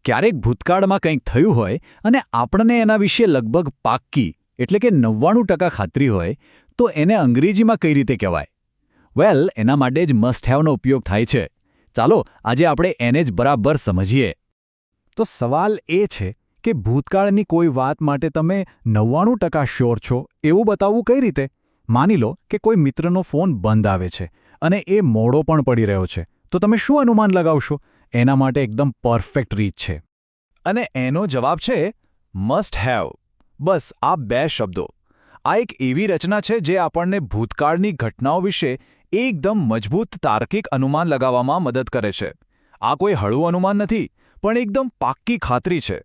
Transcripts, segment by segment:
ક્યારેક ભૂતકાળમાં કંઈક થયું હોય અને આપણને એના વિશે લગભગ પાક્કી એટલે કે 99% ખાતરી હોય તો એને અંગ્રેજીમાં કઈ રીતે કહેવાય? વેલ, એના માટે જ મસ્ટ હેવનો ઉપયોગ થાય છે. ચાલો આજે આપણે એને જ બરાબર સમજીએ. તો સવાલ એ છે કે ભૂતકાળની કોઈ વાત માટે તમે 99% શ્યોર છો એવું બતાવવું કઈ રીતે? માની લો કે કોઈ મિત્રનો ફોન બંધ આવે છે અને એ મોડો પણ પડી રહ્યો છે, તો તમે શું અનુમાન લગાવશો? એના માટે એકદમ પરફેક્ટ રીત છે. અને એનો જવાબ છે મસ્ટ હેવ. બસ આ 2 શબ્દો. આ એક એવી રચના છે જે આપણને ભૂતકાળની ઘટનાઓ વિશે એકદમ મજબૂત તાર્કિક અનુમાન લગાવવામાં મદદ કરે છે. આ કોઈ હળવું અનુમાન નથી, પણ એકદમ પાક્કી ખાતરી છે.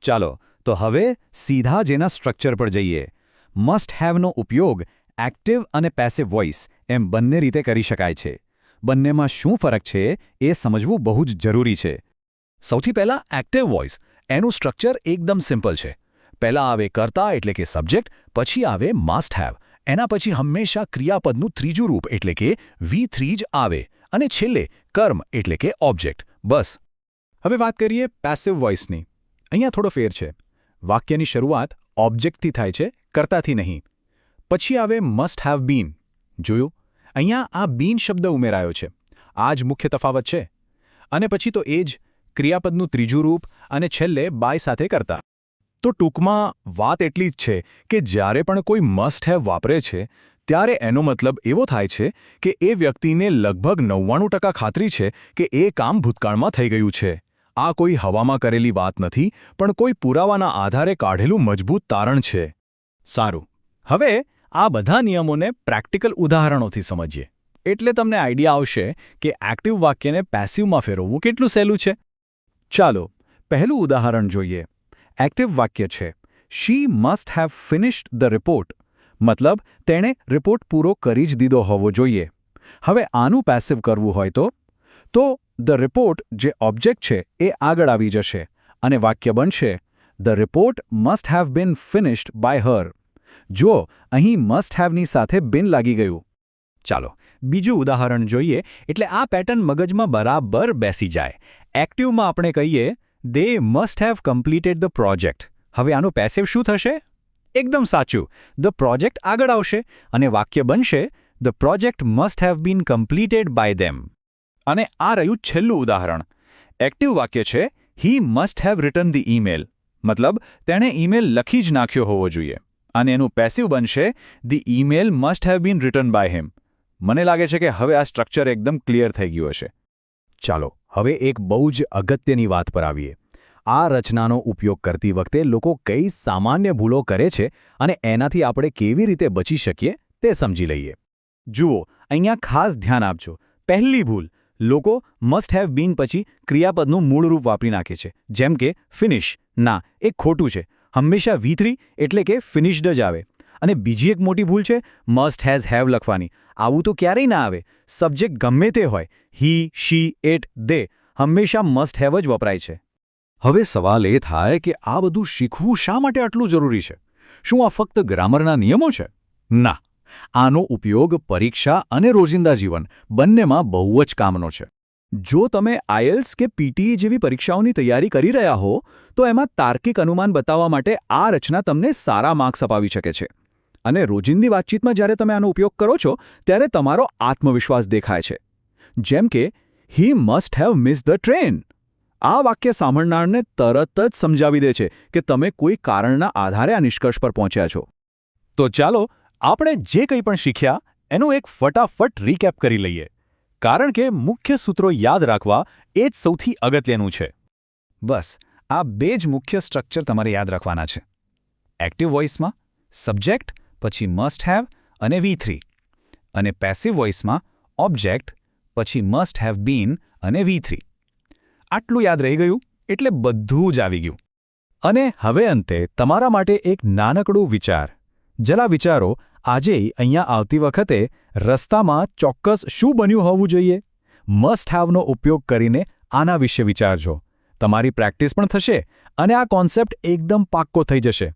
ચાલો તો હવે સીધા જેના સ્ટ્રક્ચર પર જઈએ. મસ્ટ હેવનો ઉપયોગ એક્ટિવ અને પેસિવ વોઇસ એમ બંને રીતે કરી શકાય છે. બંનેમાં શું ફરક છે એ સમજવું બહુ જ જરૂરી છે. સૌથી પહેલાં એક્ટિવ વોઇસ. એનું સ્ટ્રક્ચર એકદમ સિમ્પલ છે. પહેલાં આવે કર્તા એટલે કે સબ્જેક્ટ, પછી આવે મસ્ટ હેવ. એના પછી હંમેશા ક્રિયાપદનું ત્રીજું રૂપ એટલે કે V3 જ આવે અને છેલ્લે કર્મ એટલે કે ઓબ્જેક્ટ. બસ. હવે વાત કરીએ પેસિવ વોઇસની. અહીંયા થોડો ફેર છે. વાક્યની શરૂઆત ઓબ્જેક્ટથી થાય છે, કર્તાથી નહીં. પછી આવે મસ્ટ હેવ બીન. જોયું? અહીંયા આ બીન શબ્દ ઉમેરાયો છે. આ જ મુખ્ય તફાવત છે. અને પછી તો એ જ ક્રિયાપદનું ત્રીજું રૂપ અને છેલ્લે બાય સાથે કરતા. તો ટૂંકમાં વાત એટલી જ છે કે જ્યારે પણ કોઈ મસ્ટ હેવ વાપરે છે ત્યારે એનો મતલબ એવો થાય છે કે એ વ્યક્તિને લગભગ 99% ખાતરી છે કે એ કામ ભૂતકાળમાં થઈ ગયું છે. આ કોઈ હવામાં કરેલી વાત નથી, પણ કોઈ પુરાવાના આધારે કાઢેલું મજબૂત તારણ છે. સારું. હવે આ બધા નિયમોને પ્રેક્ટિકલ ઉદાહરણોથી સમજીએ. એટલે તમને આઈડિયા આવશે કે એક્ટિવ વાક્યને પેસિવમાં ફેરવવું કેટલું સહેલું છે. ચાલો પહેલું ઉદાહરણ જોઈએ. એક્ટિવ વાક્ય છે she must have finished the report. મતલબ તેણે રિપોર્ટ પૂરો કરી જ દીધો હોવો જોઈએ. હવે આનું પેસિવ કરવું હોય તો ધ રિપોર્ટ જે ઓબ્જેક્ટ છે એ આગળ આવી જશે અને વાક્ય બનશે the report must have been finished by her. જુઓ, અહીં મસ્ટ હેવની સાથે બીન લાગી ગયું. ચાલો બીજું ઉદાહરણ જોઈએ એટલે આ પેટર્ન મગજમાં બરાબર બેસી જાય. એક્ટિવમાં આપણે કહીએ દે must have completed the project. હવે આનું પેસિવ શું થશે? એકદમ સાચું, ધ પ્રોજેક્ટ આગળ આવશે અને વાક્ય બનશે the project must have been completed by them. અને આ રહ્યું છેલ્લું ઉદાહરણ. એક્ટિવ વાક્ય છે he must have written the email. મતલબ તેણે ઈમેલ લખી જ નાખ્યો હોવો જોઈએ. અને એનું પેસિવ બનશે the email must have been written by him. મને લાગે છે કે હવે આ સ્ટ્રક્ચર એકદમ ક્લિયર થઈ ગયું હશે. ચાલો હવે એક બહુ જ અગત્યની વાત પર આવીએ. આ રચનાનો ઉપયોગ કરતી વખતે લોકો કઈ સામાન્ય ભૂલો કરે છે અને એનાથી આપણે કેવી રીતે બચી શકીએ તે સમજી લઈએ. જુઓ, અહીંયા ખાસ ધ્યાન આપજો. પહેલી ભૂલ, લોકો મસ્ટ હેવ બીન પછી ક્રિયાપદનું મૂળ રૂપ વાપરી નાખે છે, જેમ કે ફિનિશ. ના, એ ખોટું છે. હંમેશા V3 એટલે કે ફિનિશ્ડ જ આવે. અને બીજી એક મોટી ભૂલ છે મસ્ટ હેઝ હેવ લખવાની. આવું તો ક્યારેય ના આવે. સબ્જેક્ટ ગમે તે હોય, હી, શી, ઇટ, દે, હંમેશા મસ્ટ હેવ જ વપરાય છે. હવે સવાલ એ થાય કે આ બધું શીખવું શા માટે આટલું જરૂરી છે? શું આ ફક્ત ગ્રામરના નિયમો છે? ના, આનો ઉપયોગ પરીક્ષા અને રોજિંદા જીવન બંનેમાં બહુ જ કામનો છે. જો તમે આઈએલ્સ કે પીટીઈ જેવી પરીક્ષાઓની તૈયારી કરી રહ્યા હો તો એમાં તાર્કિક અનુમાન બતાવવા માટે આ રચના તમને સારા માર્ક્સ અપાવી શકે છે. અને રોજિંદી વાતચીતમાં જ્યારે તમે આનો ઉપયોગ કરો છો ત્યારે તમારો આત્મવિશ્વાસ દેખાય છે. જેમ કે હી must have missed the train. આ વાક્ય સાંભળનારને તરત જ સમજાવી દે છે કે તમે કોઈ કારણના આધારે આ નિષ્કર્ષ પર પહોંચ્યા છો. તો ચાલો આપણે જે કંઈ પણ શીખ્યા એનું એક ફટાફટ રીકેપ કરી લઈએ. કારણ કે મુખ્ય સૂત્રો યાદ રાખવા એ જ સૌથી અગત્યનું છે. બસ આ 2 જ મુખ્ય સ્ટ્રક્ચર તમારે યાદ રાખવાના છે. એક્ટિવ વોઇસમાં સબ્જેક્ટ પછી મસ્ટ હેવ અને V3 અને પેસિવ વોઇસમાં ઓબ્જેક્ટ પછી મસ્ટ હેવ બીન અને V3. આટલું યાદ રહી ગયું એટલે બધું જ આવી ગયું. અને હવે અંતે તમારા માટે એક નાનકડું વિચાર. જરા વિચારો, આજે અહીંયા આવતી વખતે રસ્તામાં ચોક્કસ શું બન્યું હોવું જોઈએ? મસ્ટ હેવનો ઉપયોગ કરીને આના વિશે વિચારજો. તમારી પ્રેક્ટિસ પણ થશે અને આ કોન્સેપ્ટ એકદમ પાક્કો થઈ જશે.